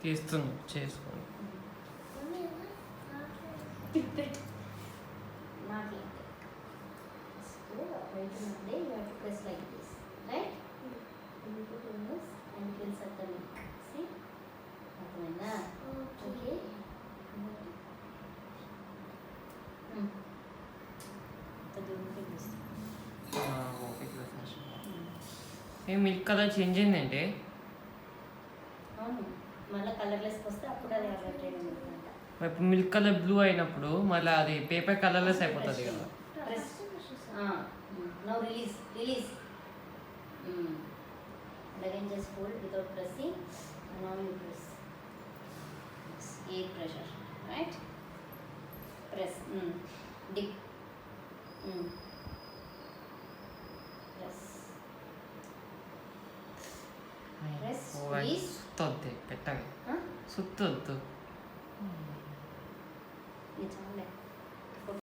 తీస్తున్నాం చేసుకోండి. Not like that. So, right now, you have to press like this, right? You put your nose and it will suck the milk. See? Okay. A milk colour change అయిందంటే అవును, మళ్ళీ colourless వస్తే అప్పుడు అది అలవాటు అయిందంట. ఇప్పుడు మిల్క్ కలర్ బ్లూ అయినప్పుడు మళ్ళీ అది పేపర్ కలర్లెస్ అయిపోతుంది కదా. Now release. And again just hold without pressing. And now you press. Yes, air pressure, right? Press. Dip. Press. Press. Squeeze. ಸುತ್ತೊದ್ದೆ పెట్టాలి. సుత్తొద్దు. ఇది చాలే.